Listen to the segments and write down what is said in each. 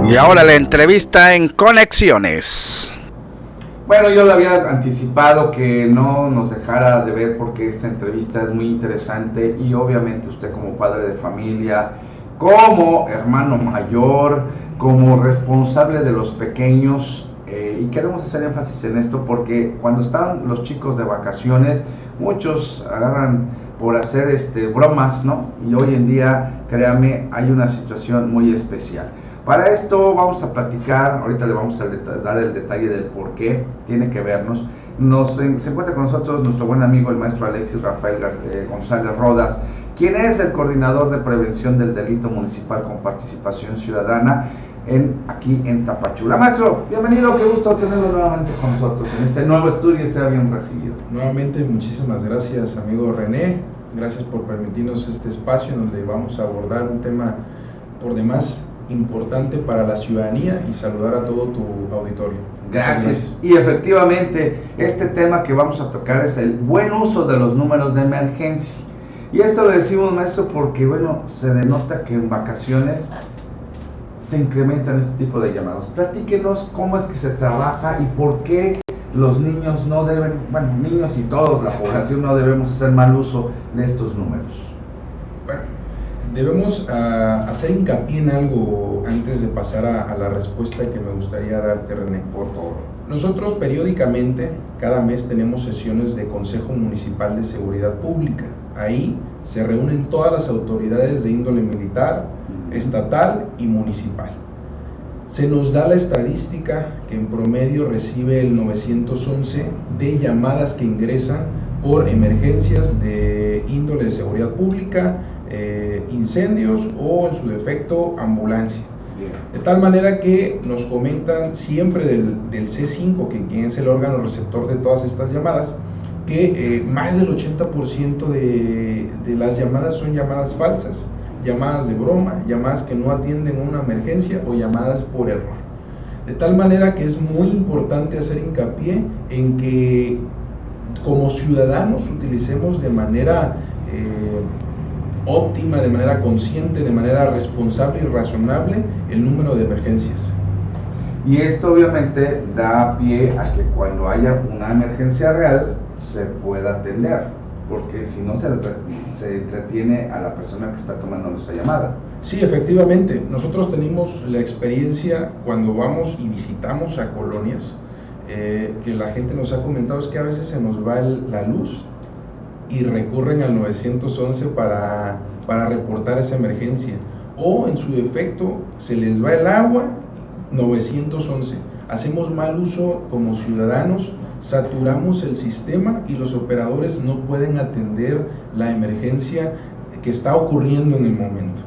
Y ahora la entrevista en Conexiones. Bueno, yo le había anticipado que no nos dejara de ver porque esta entrevista es muy interesante y obviamente usted como padre de familia, como hermano mayor, como responsable de los pequeños, y queremos hacer énfasis en esto porque cuando están los chicos de vacaciones, muchos agarran por hacer bromas, ¿no? Y hoy en día, créame, hay una situación muy especial. Para esto vamos a platicar, ahorita le vamos a dar el detalle del por qué tiene que vernos. Se encuentra con nosotros nuestro buen amigo el maestro Alexis Rafael González Rodas, quien es el coordinador de prevención del delito municipal con participación ciudadana aquí en Tapachula. Maestro, bienvenido, qué gusto tenerlo nuevamente con nosotros en este nuevo estudio y sea bien recibido. Nuevamente, muchísimas gracias, amigo René, gracias por permitirnos este espacio en donde vamos a abordar un tema por demás importante para la ciudadanía y saludar a todo tu auditorio. Gracias. Y efectivamente, este tema que vamos a tocar es el buen uso de los números de emergencia. Y esto lo decimos, maestro, porque bueno, se denota que en vacaciones se incrementan este tipo de llamados. Platíquenos cómo es que se trabaja y por qué los niños no deben, bueno, niños y todos, la población no debemos hacer mal uso de estos números. Bueno, debemos hacer hincapié en algo antes de pasar a la respuesta que me gustaría darte, René. Por favor. Nosotros periódicamente, cada mes, tenemos sesiones de Consejo Municipal de Seguridad Pública. Ahí se reúnen todas las autoridades de índole militar, estatal y municipal. Se nos da la estadística que en promedio recibe el 911 de llamadas que ingresan por emergencias de índole de seguridad pública, incendios o en su defecto ambulancia. De tal manera que nos comentan siempre del C5, quien es el órgano receptor de todas estas llamadas, que más del 80% de las llamadas son llamadas falsas, llamadas de broma, llamadas que no atienden a una emergencia o llamadas por error. De tal manera que es muy importante hacer hincapié en que como ciudadanos utilicemos de manera óptima, de manera consciente, de manera responsable y razonable el número de emergencias. Y esto obviamente da pie a que cuando haya una emergencia real se pueda atender, porque si no se entretiene a la persona que está tomando nuestra llamada. Sí, efectivamente, nosotros tenemos la experiencia cuando vamos y visitamos a colonias, que la gente nos ha comentado es que a veces se nos va la luz y recurren al 911 para reportar esa emergencia, o en su defecto se les va el agua, 911. Hacemos mal uso como ciudadanos, saturamos el sistema y los operadores no pueden atender la emergencia que está ocurriendo en el momento.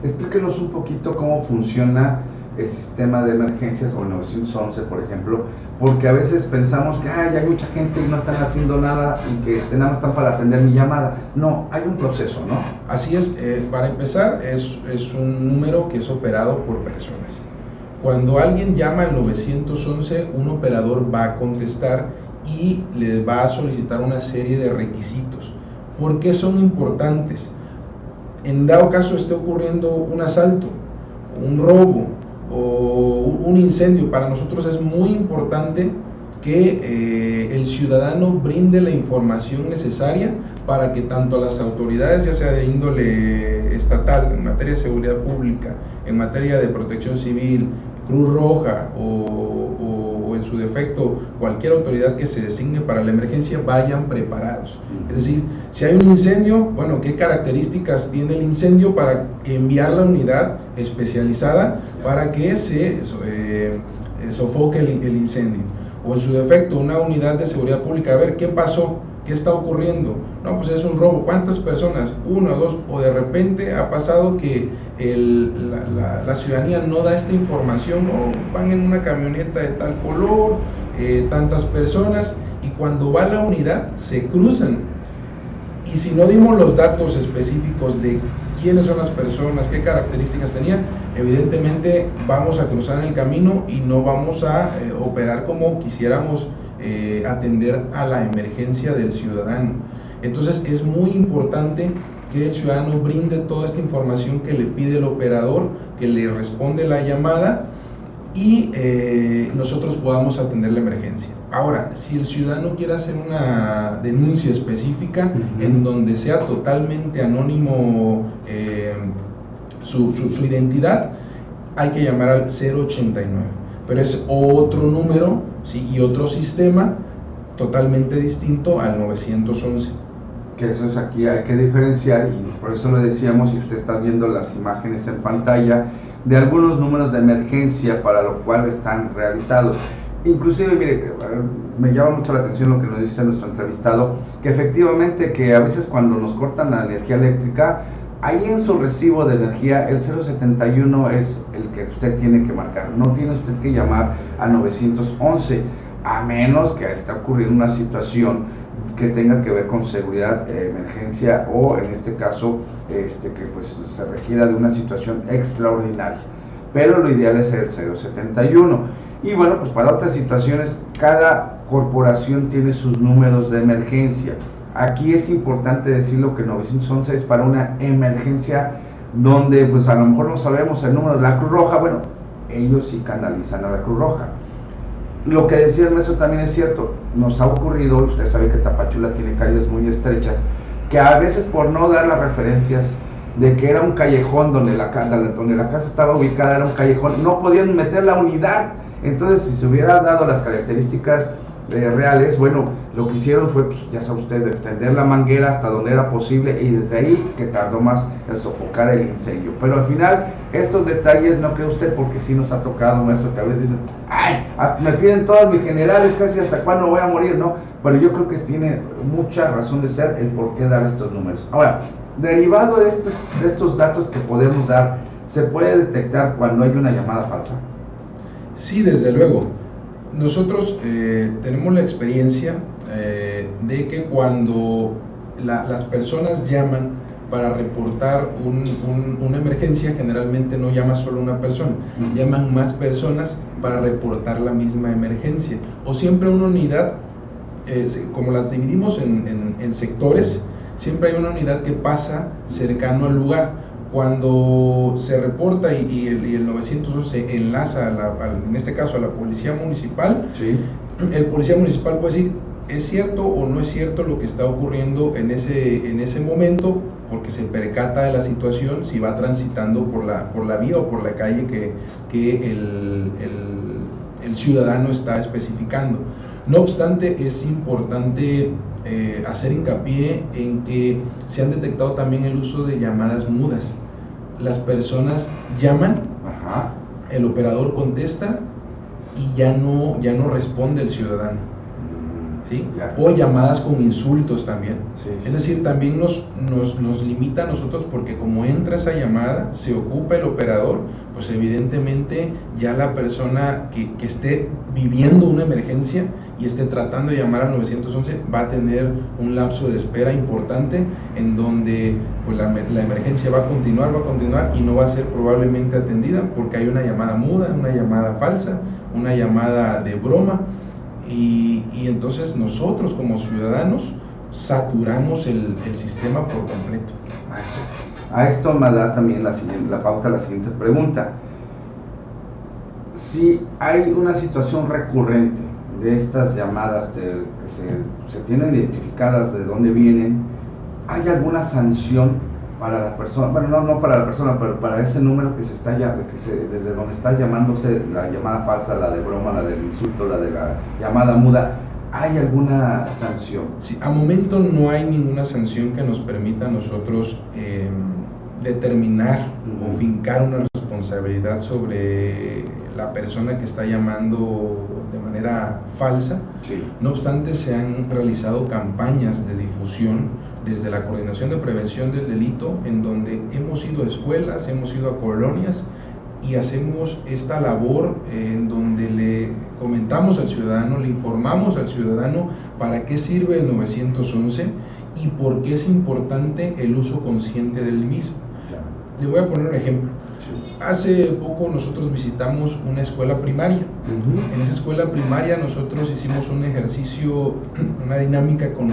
Explíquenos un poquito cómo funciona el sistema de emergencias o el 911, por ejemplo, porque a veces pensamos que hay mucha gente y no están haciendo nada y que nada más están para atender mi llamada. No, hay un proceso, ¿no? Así es, para empezar es un número que es operado por personas. Cuando alguien llama al 911, un operador va a contestar y le va a solicitar una serie de requisitos. ¿Por qué son importantes? En dado caso esté ocurriendo un asalto, un robo o un incendio, para nosotros es muy importante que el ciudadano brinde la información necesaria para que tanto las autoridades, ya sea de índole estatal, en materia de seguridad pública, en materia de protección civil, Cruz Roja o en su defecto cualquier autoridad que se designe para la emergencia, vayan preparados. Es decir, si hay un incendio, bueno, ¿qué características tiene el incendio para enviar la unidad especializada para que se sofoque el incendio? O en su defecto, una unidad de seguridad pública, a ver, ¿qué pasó? ¿Qué está ocurriendo? No, pues es un robo. ¿Cuántas personas? Una, dos, o de repente ha pasado que la ciudadanía no da esta información, o van en una camioneta de tal color, tantas personas, y cuando va la unidad se cruzan. Y si no dimos los datos específicos de quiénes son las personas, qué características tenían, evidentemente vamos a cruzar el camino y no vamos a operar como quisiéramos atender a la emergencia del ciudadano. Entonces es muy importante que el ciudadano brinde toda esta información que le pide el operador, que le responde la llamada y nosotros podamos atender la emergencia. Ahora, si el ciudadano quiere hacer una denuncia específica en donde sea totalmente anónimo su identidad, hay que llamar al 089, pero es otro número, ¿sí? Y otro sistema totalmente distinto al 911. Que eso es aquí, hay que diferenciar, y por eso lo decíamos, y usted está viendo las imágenes en pantalla de algunos números de emergencia para lo cual están realizados. Inclusive, mire, me llama mucho la atención lo que nos dice nuestro entrevistado, que efectivamente que a veces cuando nos cortan la energía eléctrica, ahí en su recibo de energía el 071 es el que usted tiene que marcar, no tiene usted que llamar a 911, a menos que esté ocurriendo una situación que tenga que ver con seguridad, emergencia, o en este caso que pues se requiera de una situación extraordinaria, pero lo ideal es el 071. Y bueno, pues para otras situaciones cada corporación tiene sus números de emergencia. Aquí es importante decirlo que 911 es para una emergencia donde pues a lo mejor no sabemos el número de la Cruz Roja. Bueno, ellos sí canalizan a la Cruz Roja. Lo que decía el maestro también es cierto, nos ha ocurrido, usted sabe que Tapachula tiene calles muy estrechas, que a veces por no dar las referencias de que era un callejón donde la casa estaba ubicada, era un callejón, no podían meter la unidad. Entonces, si se hubiera dado las características reales, bueno, lo que hicieron fue, pues, ya sabe usted, extender la manguera hasta donde era posible, y desde ahí que tardó más en sofocar el incendio. Pero al final, estos detalles no cree usted, porque sí nos ha tocado, maestro, que a veces dicen, ay, me piden todas mis generales, casi hasta cuándo voy a morir, ¿no? Pero yo creo que tiene mucha razón de ser el por qué dar estos números. Ahora, derivado de estos datos que podemos dar, ¿se puede detectar cuando hay una llamada falsa? Sí, desde luego. Nosotros tenemos la experiencia de que cuando las personas llaman para reportar una emergencia, generalmente no llama solo una persona, llaman más personas para reportar la misma emergencia, o siempre una unidad, como las dividimos en sectores, siempre hay una unidad que pasa cercano al lugar. Cuando se reporta y el 911 enlaza, en este caso a la policía municipal, sí, el policía municipal puede decir, ¿es cierto o no es cierto lo que está ocurriendo en ese momento? Porque se percata de la situación si va transitando por la vía o por la calle que el ciudadano está especificando. No obstante, es importante hacer hincapié en que se han detectado también el uso de llamadas mudas. Las personas llaman, el operador contesta y ya no responde el ciudadano, ¿sí? O llamadas con insultos también. Sí. Es decir, también nos limita a nosotros, porque como entra esa llamada, se ocupa el operador, pues evidentemente ya la persona que esté viviendo una emergencia y esté tratando de llamar al 911 va a tener un lapso de espera importante, en donde pues la emergencia va a continuar y no va a ser probablemente atendida, porque hay una llamada muda, una llamada falsa, una llamada de broma, y entonces nosotros como ciudadanos saturamos el sistema por completo. A esto me da también la pauta a la siguiente pregunta. Si hay una situación recurrente de estas llamadas que se tienen identificadas de dónde vienen, ¿hay alguna sanción para la persona? Bueno, no para la persona, pero para ese número desde donde está llamándose, la llamada falsa, la de broma, la del insulto, la de la llamada muda, ¿hay alguna sanción? Sí, a momento no hay ninguna sanción que nos permita a nosotros determinar o fincar una responsabilidad sobre la persona que está llamando de manera falsa. Sí. No obstante, se han realizado campañas de difusión desde la Coordinación de Prevención del Delito, en donde hemos ido a escuelas, hemos ido a colonias y hacemos esta labor en donde le comentamos al ciudadano, le informamos al ciudadano para qué sirve el 911 y por qué es importante el uso consciente del mismo. Claro. Le voy a poner un ejemplo. Hace poco nosotros visitamos una escuela primaria. En esa escuela primaria nosotros hicimos un ejercicio, una dinámica con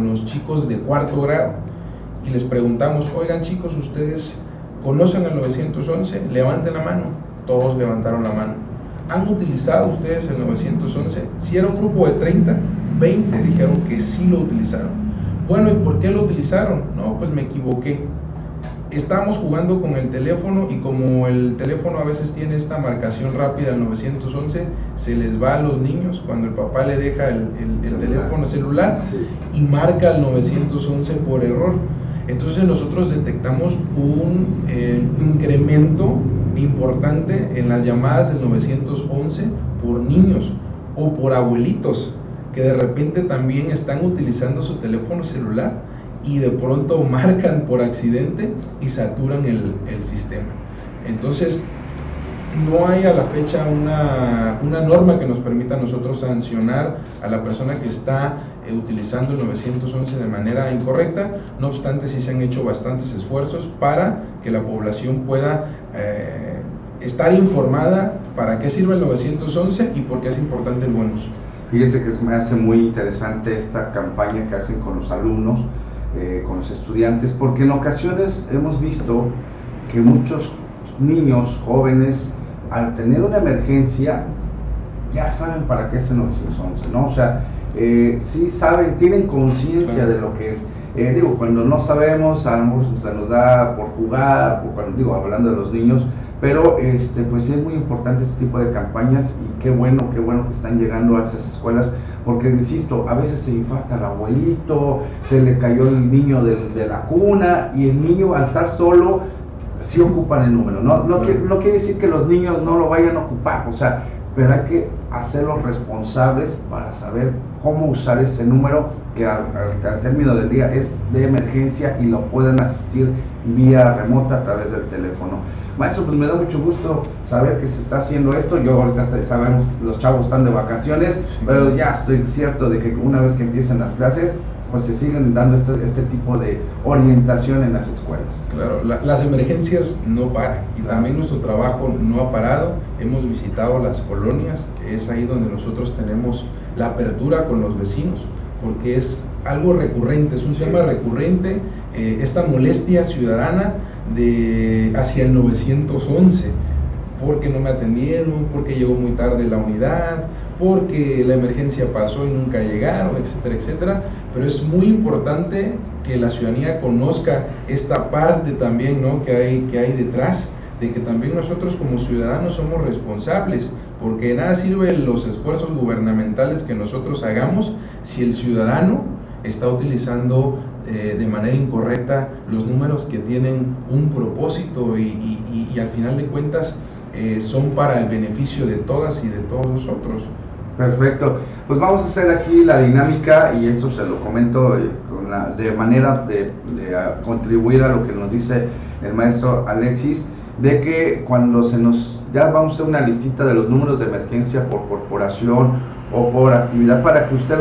los chicos de 4º grado, y les preguntamos, oigan chicos, ¿ustedes conocen al 911? Levanten la mano. Todos levantaron la mano. ¿Han utilizado ustedes el 911? Si era un grupo de 30, 20 dijeron que sí lo utilizaron. Bueno, ¿y por qué lo utilizaron? No, pues me equivoqué. Estábamos jugando con el teléfono y como el teléfono a veces tiene esta marcación rápida al 911, se les va a los niños cuando el papá le deja el teléfono celular, sí, y marca al 911 por error. Entonces nosotros detectamos un incremento importante en las llamadas del 911 por niños o por abuelitos que de repente también están utilizando su teléfono celular y de pronto marcan por accidente y saturan el sistema. Entonces no hay a la fecha una norma que nos permita a nosotros sancionar a la persona que está utilizando el 911 de manera incorrecta. No obstante, sí se han hecho bastantes esfuerzos para que la población pueda estar informada para qué sirve el 911 y por qué es importante el buen uso. Fíjese que me hace muy interesante esta campaña que hacen con los alumnos, con los estudiantes, porque en ocasiones hemos visto que muchos niños, jóvenes, al tener una emergencia, ya saben para qué es el 911, ¿no? O sea, sí saben, tienen conciencia de lo que es. Digo, cuando no sabemos, a lo mejor se nos da por jugar, o cuando digo, hablando de los niños, pero pues sí es muy importante este tipo de campañas y qué bueno que están llegando a esas escuelas, porque insisto, a veces se infarta el abuelito, se le cayó el niño de la cuna y el niño al estar solo sí ocupan el número, no quiere decir que los niños no lo vayan a ocupar, o sea, pero hay que hacerlos responsables para saber cómo usar ese número que al término del día es de emergencia y lo pueden asistir vía remota a través del teléfono. Maestro, pues me da mucho gusto saber que se está haciendo esto. Yo ahorita sabemos que los chavos están de vacaciones, sí, pero ya estoy cierto de que una vez que empiecen las clases, pues se siguen dando este tipo de orientación en las escuelas. Claro, las emergencias no paran y también nuestro trabajo no ha parado. Hemos visitado las colonias, es ahí donde nosotros tenemos la apertura con los vecinos, porque es algo recurrente, es un tema recurrente, esta molestia ciudadana hacia el 911, porque no me atendieron, porque llegó muy tarde la unidad, porque la emergencia pasó y nunca llegaron, etcétera, etcétera. Pero es muy importante que la ciudadanía conozca esta parte también, ¿no?, que hay detrás, de que también nosotros como ciudadanos somos responsables, porque de nada sirven los esfuerzos gubernamentales que nosotros hagamos si el ciudadano está utilizando de manera incorrecta los números que tienen un propósito y al final de cuentas son para el beneficio de todas y de todos nosotros. Perfecto, pues vamos a hacer aquí la dinámica y esto se lo comento de manera de contribuir a lo que nos dice el maestro Alexis, de que cuando ya vamos a hacer una listita de los números de emergencia por corporación o por actividad para que usted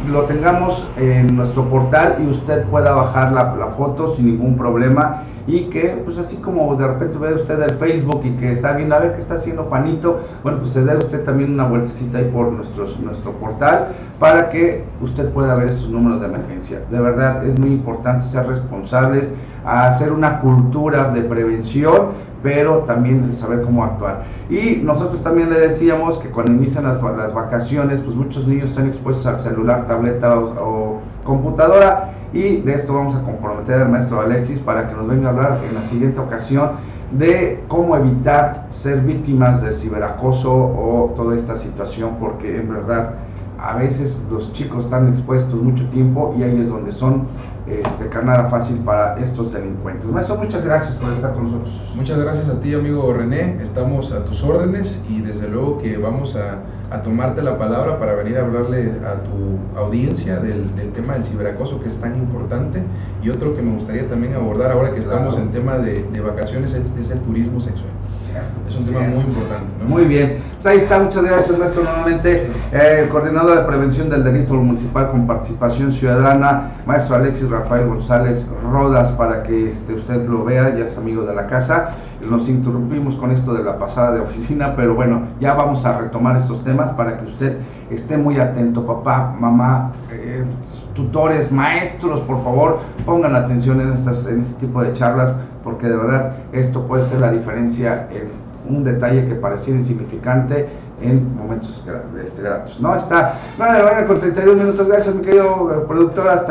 lo tengamos en nuestro portal y usted pueda bajar la foto sin ningún problema, y que pues así como de repente ve usted el Facebook y que está viendo a ver qué está haciendo Juanito, bueno, pues se dé usted también una vueltecita ahí por nuestro portal para que usted pueda ver estos números de emergencia. De verdad es muy importante ser responsables, a hacer una cultura de prevención, pero también de saber cómo actuar. Y nosotros también le decíamos que cuando inician las vacaciones, pues muchos niños están expuestos al celular, tableta o computadora, y de esto vamos a comprometer al maestro Alexis para que nos venga a hablar en la siguiente ocasión de cómo evitar ser víctimas de ciberacoso o toda esta situación, porque en verdad a veces los chicos están expuestos mucho tiempo y ahí es donde son carnada fácil para estos delincuentes. Maestro, muchas gracias por estar con nosotros. Muchas gracias a ti, amigo René, estamos a tus órdenes y desde luego que vamos a tomarte la palabra para venir a hablarle a tu audiencia del tema del ciberacoso, que es tan importante, y otro que me gustaría también abordar ahora que estamos en tema de vacaciones es el turismo sexual. Cierto, es un tema muy importante, ¿no? Muy bien, pues ahí está, muchas gracias, maestro. Nuevamente, coordinador de prevención del delito municipal con participación ciudadana, maestro Alexis Rafael González Rodas, para que usted lo vea, ya es amigo de la casa. Nos interrumpimos con esto de la pasada de oficina, pero bueno, ya vamos a retomar estos temas. temas para que usted esté muy atento. Papá, mamá, tutores, maestros, por favor, pongan atención en este tipo de charlas, porque de verdad esto puede ser la diferencia en un detalle que pareciera insignificante en momentos gratos. No, está 9 de la mañana con 32 minutos. Gracias, mi querido productor. Hasta